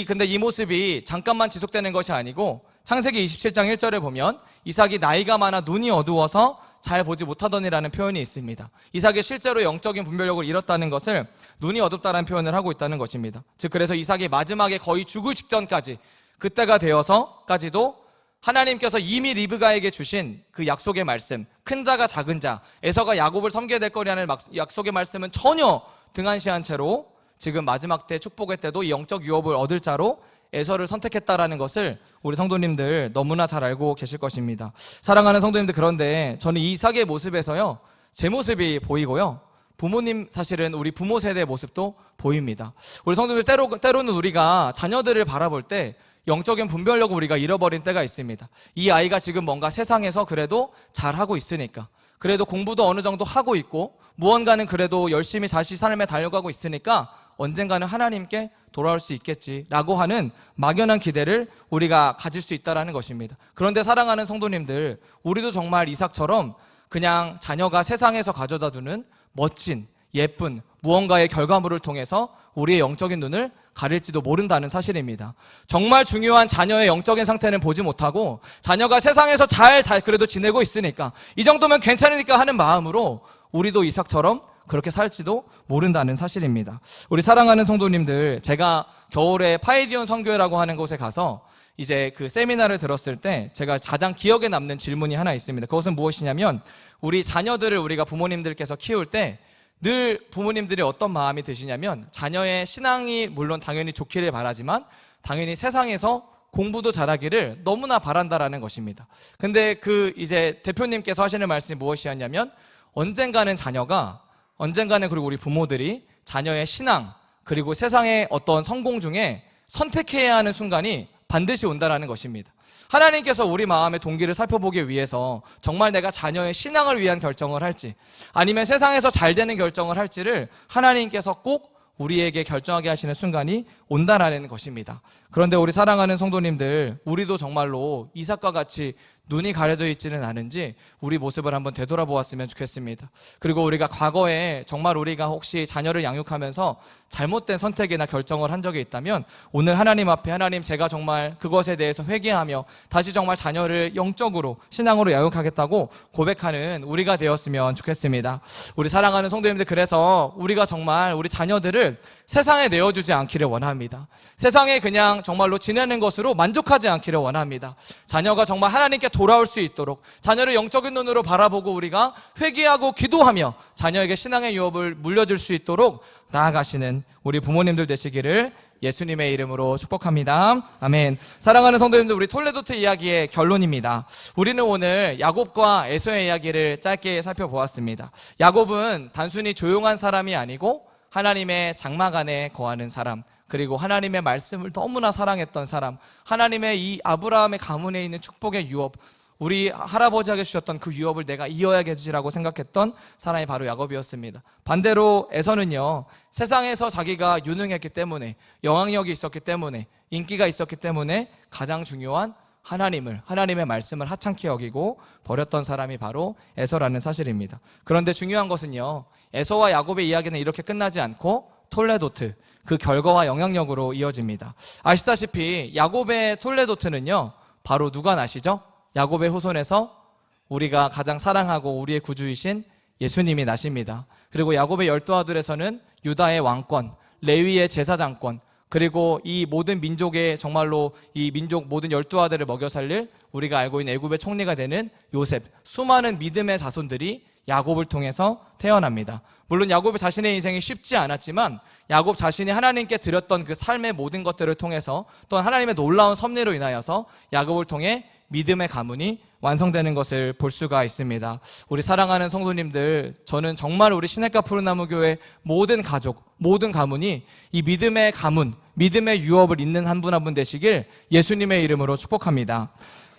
근데 이 모습이 잠깐만 지속되는 것이 아니고 창세기 27장 1절에 보면 이삭이 나이가 많아 눈이 어두워서 잘 보지 못하더니라는 표현이 있습니다. 이삭이 실제로 영적인 분별력을 잃었다는 것을 눈이 어둡다는 표현을 하고 있다는 것입니다. 즉 그래서 이삭이 마지막에 거의 죽을 직전까지, 그때가 되어서까지도 하나님께서 이미 리브가에게 주신 그 약속의 말씀, 큰 자가 작은 자, 에서가 야곱을 섬기게 될 거라는 약속의 말씀은 전혀 등한시한 채로 지금 마지막 때 축복의 때도 이 영적 유업을 얻을 자로 에서를 선택했다라는 것을 우리 성도님들 너무나 잘 알고 계실 것입니다. 사랑하는 성도님들, 그런데 저는 이 이삭의 모습에서요, 제 모습이 보이고요, 부모님, 사실은 우리 부모 세대의 모습도 보입니다. 우리 성도님들, 때로는 우리가 자녀들을 바라볼 때 영적인 분별력을 우리가 잃어버린 때가 있습니다. 이 아이가 지금 뭔가 세상에서 그래도 잘하고 있으니까, 그래도 공부도 어느 정도 하고 있고, 무언가는 그래도 열심히 자신 삶에 달려가고 있으니까 언젠가는 하나님께 돌아올 수 있겠지라고 하는 막연한 기대를 우리가 가질 수 있다는 것입니다. 그런데 사랑하는 성도님들, 우리도 정말 이삭처럼 그냥 자녀가 세상에서 가져다 두는 멋진, 예쁜 무언가의 결과물을 통해서 우리의 영적인 눈을 가릴지도 모른다는 사실입니다. 정말 중요한 자녀의 영적인 상태는 보지 못하고, 자녀가 세상에서 잘 그래도 지내고 있으니까, 이 정도면 괜찮으니까 하는 마음으로 우리도 이삭처럼 그렇게 살지도 모른다는 사실입니다. 우리 사랑하는 성도님들, 제가 겨울에 파이디온 선교회라고 하는 곳에 가서 이제 그 세미나를 들었을 때 제가 가장 기억에 남는 질문이 하나 있습니다. 그것은 무엇이냐면, 우리 자녀들을 우리가 부모님들께서 키울 때 늘 부모님들이 어떤 마음이 드시냐면, 자녀의 신앙이 물론 당연히 좋기를 바라지만 당연히 세상에서 공부도 잘하기를 너무나 바란다라는 것입니다. 근데 그 이제 대표님께서 하시는 말씀이 무엇이었냐면, 언젠가는 그리고 우리 부모들이 자녀의 신앙 그리고 세상의 어떤 성공 중에 선택해야 하는 순간이 반드시 온다라는 것입니다. 하나님께서 우리 마음의 동기를 살펴보기 위해서 정말 내가 자녀의 신앙을 위한 결정을 할지, 아니면 세상에서 잘 되는 결정을 할지를 하나님께서 꼭 우리에게 결정하게 하시는 순간이 온다라는 것입니다. 그런데 우리 사랑하는 성도님들, 우리도 정말로 이삭과 같이 눈이 가려져 있지는 않은지 우리 모습을 한번 되돌아보았으면 좋겠습니다. 그리고 우리가 과거에 정말 우리가 혹시 자녀를 양육하면서 잘못된 선택이나 결정을 한 적이 있다면, 오늘 하나님 앞에, 하나님, 제가 정말 그것에 대해서 회개하며 다시 정말 자녀를 영적으로, 신앙으로 양육하겠다고 고백하는 우리가 되었으면 좋겠습니다. 우리 사랑하는 성도님들, 그래서 우리가 정말 우리 자녀들을 세상에 내어주지 않기를 원합니다. 세상에 그냥 정말로 지내는 것으로 만족하지 않기를 원합니다. 자녀가 정말 하나님께 돌아올 수 있도록, 자녀를 영적인 눈으로 바라보고 우리가 회개하고 기도하며 자녀에게 신앙의 유업을 물려줄 수 있도록 나아가시는 우리 부모님들 되시기를 예수님의 이름으로 축복합니다. 아멘. 사랑하는 성도님들, 우리 톨레도트 이야기의 결론입니다. 우리는 오늘 야곱과 에서의 이야기를 짧게 살펴보았습니다. 야곱은 단순히 조용한 사람이 아니고 하나님의 장막 안에 거하는 사람, 그리고 하나님의 말씀을 너무나 사랑했던 사람, 하나님의 이 아브라함의 가문에 있는 축복의 유업, 우리 할아버지에게 주셨던 그 유업을 내가 이어야겠지라고 생각했던 사람이 바로 야곱이었습니다. 반대로 에서는요, 세상에서 자기가 유능했기 때문에, 영향력이 있었기 때문에, 인기가 있었기 때문에 가장 중요한 하나님의 말씀을 하찮게 여기고 버렸던 사람이 바로 에서라는 사실입니다. 그런데 중요한 것은요, 에서와 야곱의 이야기는 이렇게 끝나지 않고 톨레도트, 그 결과와 영향력으로 이어집니다. 아시다시피 야곱의 톨레도트는요, 바로 누가 나시죠? 야곱의 후손에서 우리가 가장 사랑하고 우리의 구주이신 예수님이 나십니다. 그리고 야곱의 12아들에서는 유다의 왕권, 레위의 제사장권, 그리고 이 모든 민족의, 정말로 이 민족 모든 12아들을 먹여 살릴 우리가 알고 있는 애굽의 총리가 되는 요셉, 수많은 믿음의 자손들이 야곱을 통해서 태어납니다. 물론 야곱의 자신의 인생이 쉽지 않았지만, 야곱 자신이 하나님께 드렸던 그 삶의 모든 것들을 통해서, 또한 하나님의 놀라운 섭리로 인하여서 야곱을 통해 믿음의 가문이 완성되는 것을 볼 수가 있습니다. 우리 사랑하는 성도님들, 저는 정말 우리 시냇가 푸른나무 교회 모든 가족, 모든 가문이 이 믿음의 가문, 믿음의 유업을 잇는 한 분 한 분 되시길 예수님의 이름으로 축복합니다.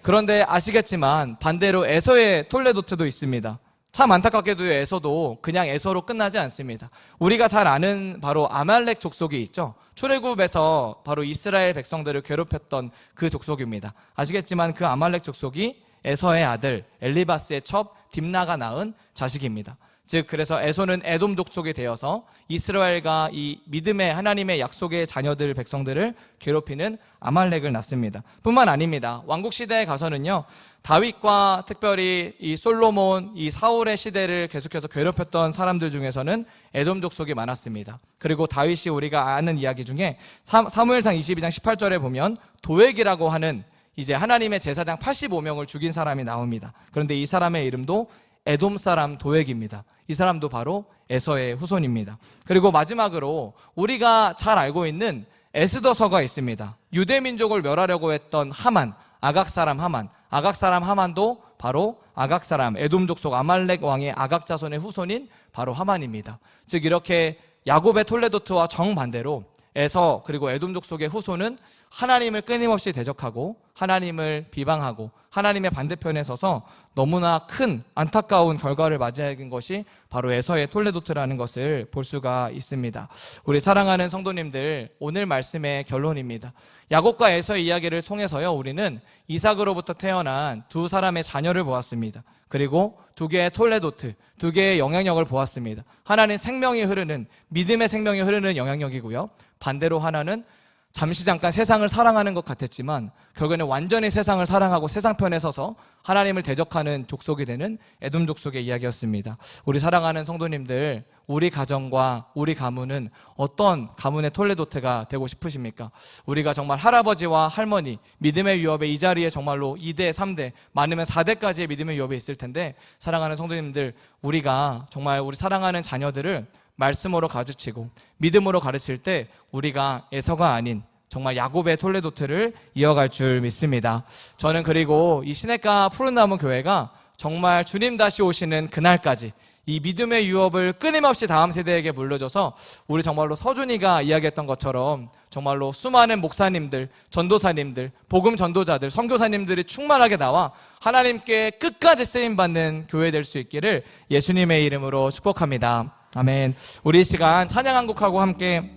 그런데 아시겠지만 반대로 에서의 톨레도트도 있습니다. 참 안타깝게도 에서도 그냥 에서로 끝나지 않습니다. 우리가 잘 아는 바로 아말렉 족속이 있죠. 출애굽에서 바로 이스라엘 백성들을 괴롭혔던 그 족속입니다. 아시겠지만 그 아말렉 족속이 에서의 아들 엘리바스의 첩 딥나가 낳은 자식입니다. 즉, 그래서 에서는 에돔 족속이 되어서 이스라엘과 이 믿음의 하나님의 약속의 자녀들, 백성들을 괴롭히는 아말렉을 낳습니다. 뿐만 아닙니다. 왕국 시대에 가서는요, 다윗과 특별히 이 솔로몬, 이 사울의 시대를 계속해서 괴롭혔던 사람들 중에서는 에돔 족속이 많았습니다. 그리고 다윗이 우리가 아는 이야기 중에 사무엘상 22장 18절에 보면 도액이라고 하는 이제 하나님의 제사장 85명을 죽인 사람이 나옵니다. 그런데 이 사람의 이름도 에돔 사람 도액입니다. 이 사람도 바로 에서의 후손입니다. 그리고 마지막으로 우리가 잘 알고 있는 에스더서가 있습니다. 유대 민족을 멸하려고 했던 하만, 아각 사람 하만도 바로 아각 사람, 에돔 족속 아말렉 왕의 아각 자손의 후손인 바로 하만입니다. 즉 이렇게 야곱의 톨레도트와 정반대로 에서 그리고 에돔 족속의 후손은 하나님을 끊임없이 대적하고 하나님을 비방하고 하나님의 반대편에 서서 너무나 큰 안타까운 결과를 맞이하는 것이 바로 에서의 톨레도트라는 것을 볼 수가 있습니다. 우리 사랑하는 성도님들, 오늘 말씀의 결론입니다. 야곱과 에서의 이야기를 통해서요, 우리는 이삭으로부터 태어난 두 사람의 자녀를 보았습니다. 그리고 두 개의 톨레도트, 두 개의 영향력을 보았습니다. 하나는 생명이 흐르는, 믿음의 생명이 흐르는 영향력이고요, 반대로 하나는 잠시 잠깐 세상을 사랑하는 것 같았지만 결국에는 완전히 세상을 사랑하고 세상 편에 서서 하나님을 대적하는 족속이 되는 에돔 족속의 이야기였습니다. 우리 사랑하는 성도님들, 우리 가정과 우리 가문은 어떤 가문의 톨레도트가 되고 싶으십니까? 우리가 정말 할아버지와 할머니, 믿음의 유업에 이 자리에 정말로 2대, 3대, 많으면 4대까지의 믿음의 유업에 있을 텐데, 사랑하는 성도님들, 우리가 정말 우리 사랑하는 자녀들을 말씀으로 가르치고 믿음으로 가르칠 때 우리가 에서가 아닌 정말 야곱의 톨레도트를 이어갈 줄 믿습니다. 저는 그리고 이 시냇가 푸른나무 교회가 정말 주님 다시 오시는 그날까지 이 믿음의 유업을 끊임없이 다음 세대에게 물려줘서 우리 정말로 서준이가 이야기했던 것처럼 정말로 수많은 목사님들, 전도사님들, 복음 전도자들, 선교사님들이 충만하게 나와 하나님께 끝까지 쓰임받는 교회 될 수 있기를 예수님의 이름으로 축복합니다. 아멘. 우리 이 시간 찬양 한 곡하고 함께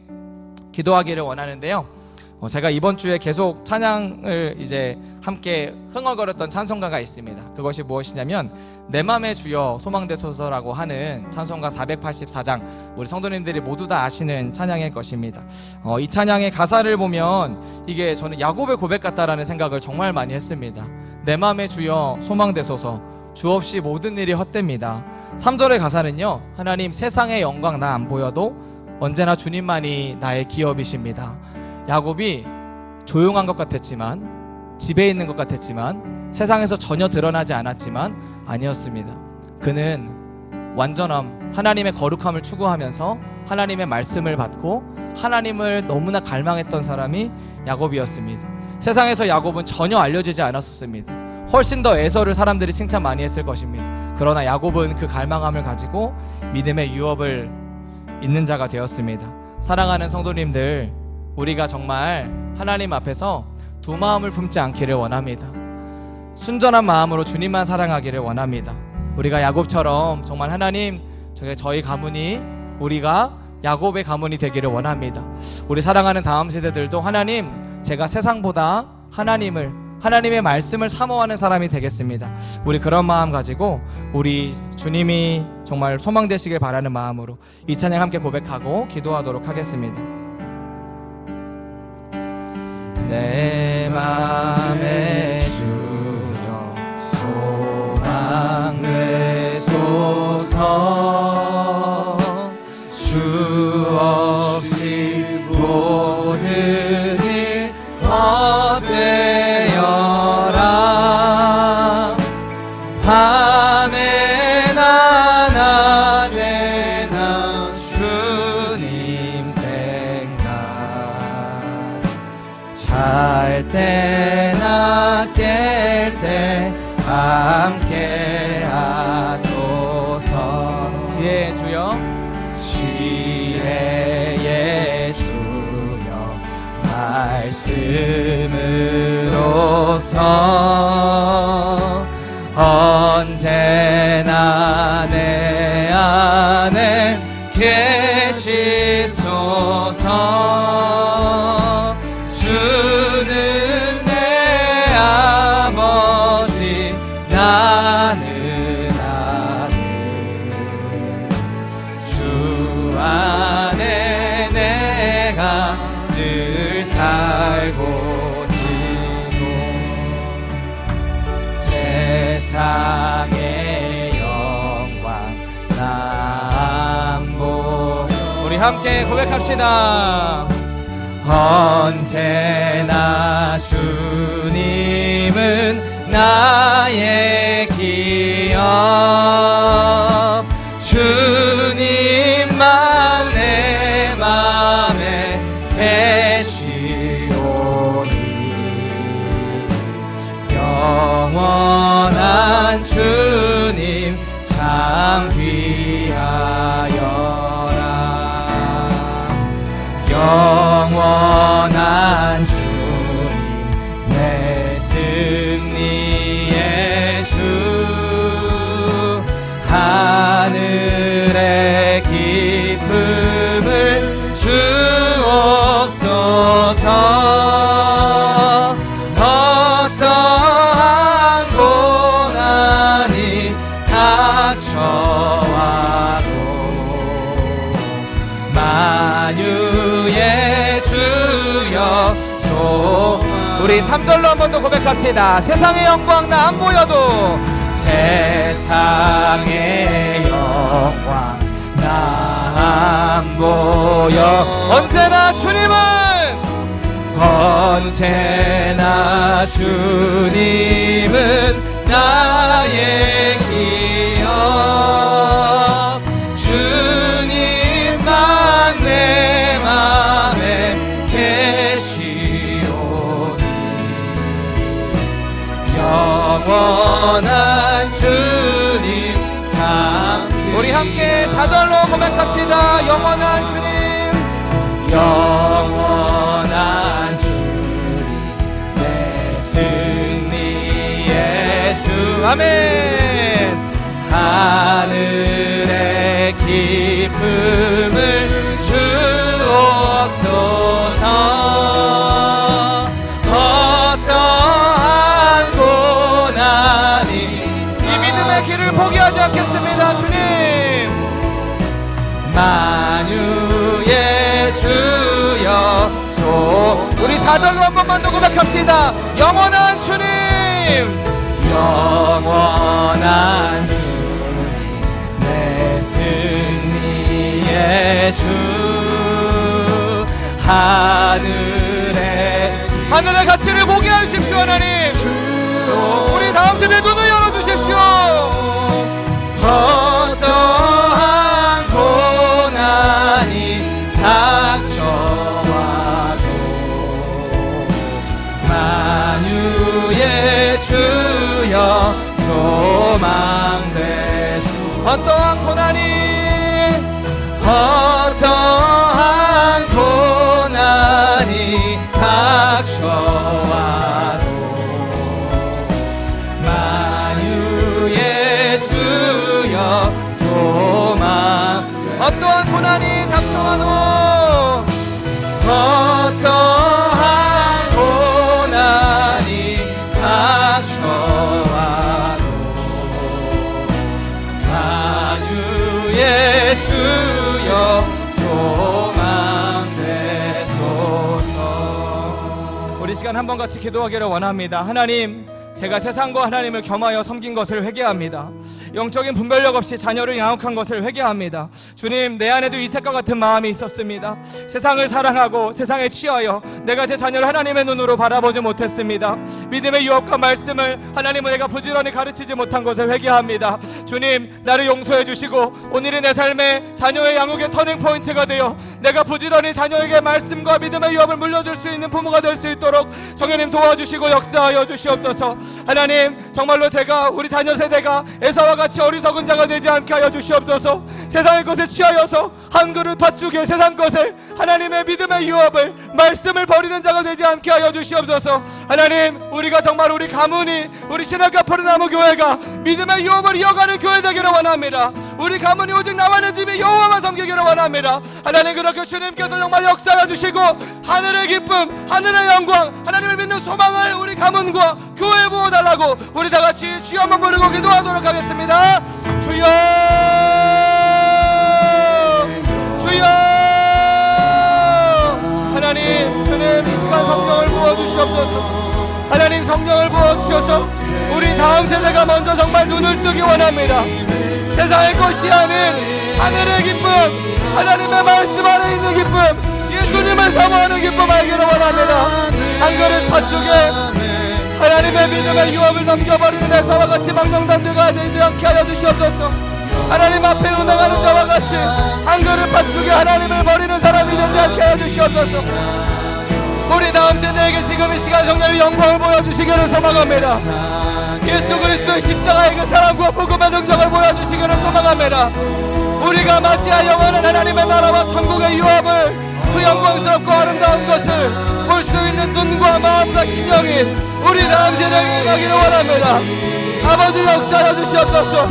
기도하기를 원하는데요, 제가 이번 주에 계속 찬양을 이제 함께 흥얼거렸던 찬송가가 있습니다. 그것이 무엇이냐면 내 맘의 주여 소망되소서라고 하는 찬송가 484장, 우리 성도님들이 모두 다 아시는 찬양일 것입니다. 이 찬양의 가사를 보면 이게 저는 야곱의 고백 같다라는 생각을 정말 많이 했습니다. 내 맘의 주여 소망되소서, 주 없이 모든 일이 헛됩니다. 3절의 가사는요, 하나님 세상의 영광 나 안 보여도 언제나 주님만이 나의 기업이십니다. 야곱이 조용한 것 같았지만, 집에 있는 것 같았지만, 세상에서 전혀 드러나지 않았지만 아니었습니다. 그는 완전함, 하나님의 거룩함을 추구하면서 하나님의 말씀을 받고 하나님을 너무나 갈망했던 사람이 야곱이었습니다. 세상에서 야곱은 전혀 알려지지 않았었습니다. 훨씬 더 에서를 사람들이 칭찬 많이 했을 것입니다. 그러나 야곱은 그 갈망함을 가지고 믿음의 유업을 잇는 자가 되었습니다. 사랑하는 성도님들, 우리가 정말 하나님 앞에서 두 마음을 품지 않기를 원합니다. 순전한 마음으로 주님만 사랑하기를 원합니다. 우리가 야곱처럼 정말 하나님, 저희 가문이 우리가 야곱의 가문이 되기를 원합니다. 우리 사랑하는 다음 세대들도 하나님, 제가 세상보다 하나님의 말씀을 사모하는 사람이 되겠습니다. 우리 그런 마음 가지고 우리 주님이 정말 소망되시길 바라는 마음으로 이 찬양 함께 고백하고 기도하도록 하겠습니다. 내 맘의 주여 소망되소서, 주 없이 모든 일 헛되어라. 밤에나 낮에나 주님 생각, 잘 때나 깰 때 함께 하소서. 지혜의 주여, 지혜의 주여 말씀으로서 언제나 내 안에 계시소서. 주는 내 아버지, 나는 아들, 주 안에 내가 늘 살고 지고 세상의 영광 나 안 보여. 우리 함께 고백합시다. 언제나 주님은 나의 기업, 주님만 내 맘에 계시 주님 참 귀하여라. 영원한 주님 내 승리의 주, 하늘의 기쁨을 주옵소서. 어떠한 고난이 닥쳐와도 만유의 주여 우리 3절로 한 번 더 고백합시다. 세상의 영광 나 안 보여도, 세상의 영광 나 안 보여, 언제나 주님은, 언제나 주님은 나의 기억. 주님만 내 맘에 계시오니 영원한 주님 참. 우리 함께 4절로 고백합시다. 영원한 주님, 영원한 주님 내 승리의 주. 아멘. 하늘의 기쁨을 주옵소서. 어떠한 고난이, 이 믿음의 길을 포기하지 않겠습니다. 주님, 만유의 주여 우리 4절로 한 번만 더 고백합시다. 영원한 주님, 영원한 주님 내 승리의 주, 하늘의 가치를 보게 하십시오. 하나님, 우리 다음 세대 눈을 열어주십시오. 어떠한 고난이 닥쳐와도 만유의 주여 소망되소. 어떠한 고난이, 어떠한 고난이 닥쳐와도 만유의 주여 소망. 어떠한 고난이 닥쳐와도, 어떠한 고난이 닥쳐와도 만유의 주여 소망되소서. 우리 시간 한번 같이 기도하기를 원합니다. 하나님, 제가 세상과 하나님을 겸하여 섬긴 것을 회개합니다. 영적인 분별력 없이 자녀를 양육한 것을 회개합니다. 주님, 내 안에도 이색과 같은 마음이 있었습니다. 세상을 사랑하고 세상에 취하여 내가 제 자녀를 하나님의 눈으로 바라보지 못했습니다. 믿음의 유업과 말씀을 하나님은 내가 부지런히 가르치지 못한 것을 회개합니다. 주님, 나를 용서해 주시고 오늘의 내 삶에 자녀의 양육의 터닝포인트가 되어 내가 부지런히 자녀에게 말씀과 믿음의 유업을 물려줄 수 있는 부모가 될 수 있도록 성령님 도와주시고 역사하여 주시옵소서. 하나님, 정말로 제가 우리 자녀 세대가 에사와 같이 어리석은 자가 되지 않게 하여 주시옵소서. 세상의 것에 취하여서 한 그릇 팥죽에 세상 것을, 하나님의 믿음의 유업을, 말씀을 버리는 자가 되지 않게 하여 주시옵소서. 하나님, 우리가 정말 우리 가문이, 우리 신학교 푸른나무 교회가 믿음의 유업을 이어가는 교회 되기를 원합니다. 우리 가문이 오직 나와는 집이 여호와만 섬기기를 원합니다. 하나님, 그렇게 주님께서 정말 역사하여 주시고 하늘의 기쁨, 하늘의 영광, 하나님을 믿는 소망을 우리 가문과 교회에 부어달라고 우리 다 같이 주여 한번 부르고 기도하도록 하겠습니다. 주여, 주여. 하나님, 주님 이 시간 성령을 부어주시옵소서. 하나님, 성령을 부어주셔서 우리 다음 세대가 먼저 정말 눈을 뜨기 원합니다. 세상의 것이 아닌 하늘의 기쁨, 하나님의 말씀 안에 있는 기쁨, 예수님을 사모하는 기쁨 알기를 원합니다. 한 그릇 팥죽에 하나님의 믿음의 유업을 넘겨버리는 에사와 같이 망령단들과 되지 않게 하여 주시옵소서. 하나님 앞에 음행하는 자와 같이 한 그릇 팥죽에 하나님을 버리는 사람이 되지 않게 하여 주시옵소서. 우리 다음 세대에게 지금 이 시간 정말 영광을 보여주시기를 소망합니다. 예수 예수 그리스도의 십자가의 그 사랑과 복음의 능력을 보여주시기를 소망합니다. 우리가 맞이할 영원한 하나님의 나라와 천국의 유업을 그 영광스럽고 아름다운 것을 볼 수 있는 눈과 마음과 심령이 우리 다음 세대에게 임하기를 원합니다. 아버지 역사하여 주시옵소서.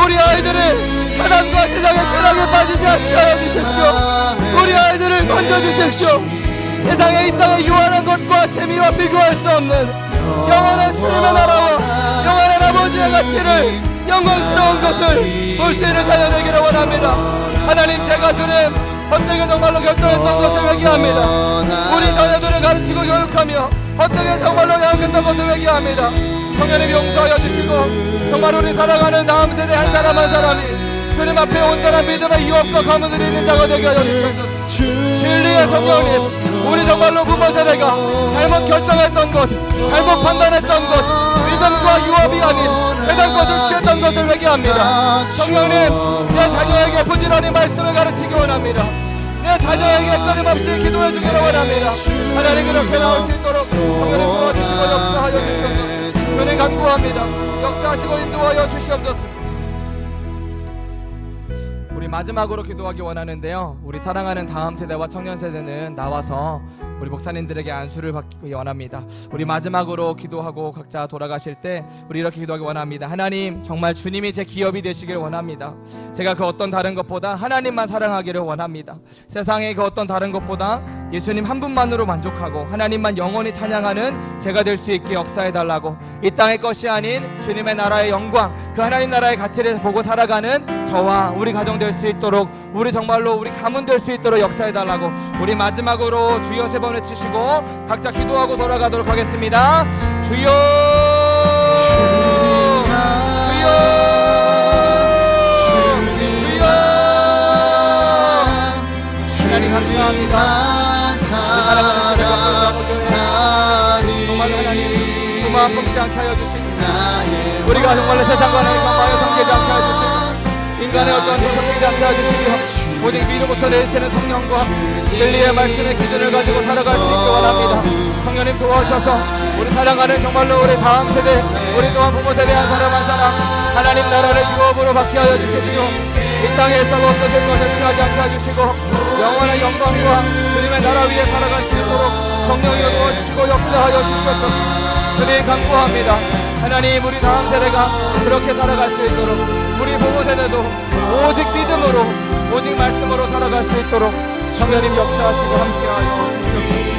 우리 아이들을 사단과 세상의 쾌락에 빠지지 않게 하여 주십시오. 우리 아이들을 건져주십시오. 세상에 이 땅의 유한한 것과 재미와 비교할 수 없는 영원한 주님의 나라와 영원한 아버지의 가치를 영광스러운 것을 볼 수 있는 자녀 되기를 원합니다. 하나님, 제가 주님 헛되게 정말로 결정했던 것을 회개합니다. 우리 자녀들을 가르치고 교육하며 헛되게 정말로 양육했던 것을 회개합니다. 성령님 용서하여 주시고 정말 우리 살아가는 다음 세대 한 사람 한 사람이 주님 앞에 온전한 믿음의 유업과 가문들이 있는 자가 되게 하여 주시옵소서. 진리의 성령님, 우리 정말로 부모 세대가 잘못 결정했던 것, 잘못 판단했던 것, 믿음과 유업이 아닌 세상 것을 취했던 것을 회개합니다. 성령님, 내 자녀에게 부지런히 말씀을 가르치기 원합니다. 내 자녀에게 끊임없이 기도해 주기를 원합니다. 하나님, 그렇게 나올 수 있도록 성령님 도와주시고 역사하여 주시옵소서. 주님 간구합니다. 역사하시고 인도하여 주시옵소서. 우리 마지막으로 기도하기 원하는데요, 우리 사랑하는 다음 세대와 청년 세대는 나와서 우리 목사님들에게 안수를 받기 원합니다. 우리 마지막으로 기도하고 각자 돌아가실 때 우리 이렇게 기도하기 원합니다. 하나님, 정말 주님이 제 기업이 되시길 원합니다. 제가 그 어떤 다른 것보다 하나님만 사랑하기를 원합니다. 세상의 그 어떤 다른 것보다 예수님 한 분만으로 만족하고 하나님만 영원히 찬양하는 제가 될 수 있게 역사해달라고, 이 땅의 것이 아닌 주님의 나라의 영광, 그 하나님 나라의 가치를 보고 살아가는 저와 우리 가정 될 수 있도록, 우리 정말로 우리 가문 될 수 있도록 역사해달라고, 우리 마지막으로 주여 세 번 외치시고 각자 기도하고 돌아가도록 하겠습니다. 주여, 주여, 주여. 하나님 감사합니다. 정말 하나님 그 마음 품지 않게 하여 주시고, 우리가 정말로 세상과 나의 관계에 상계지 않게 하여 주시고, 인간의 어떤 도덕되지 않게 하여 주시고, 오직 위로부터 내리치는 성령과 진리의 말씀의 기준을 가지고 살아갈 수 있게 원합니다. 성령님 도와주셔서 우리 사랑하는 정말로 우리 다음 세대, 우리 또한 부모 세대 한 사람 한 사람 하나님 나라를 유업으로 받게 하여 주십시오. 이 땅에서 없어질 것을 취하지 않게 해주시고 영원한 영광과 주님의 나라 위에 살아갈 수 있도록 성령이여 도와주시고 역사하여 주시옵소서. 주님 간구합니다. 하나님, 우리 다음 세대가 그렇게 살아갈 수 있도록, 우리 부모 세대도 오직 믿음으로 오직 말씀으로 살아갈 수 있도록 성령님 역사하시고 함께하여 주시옵소서.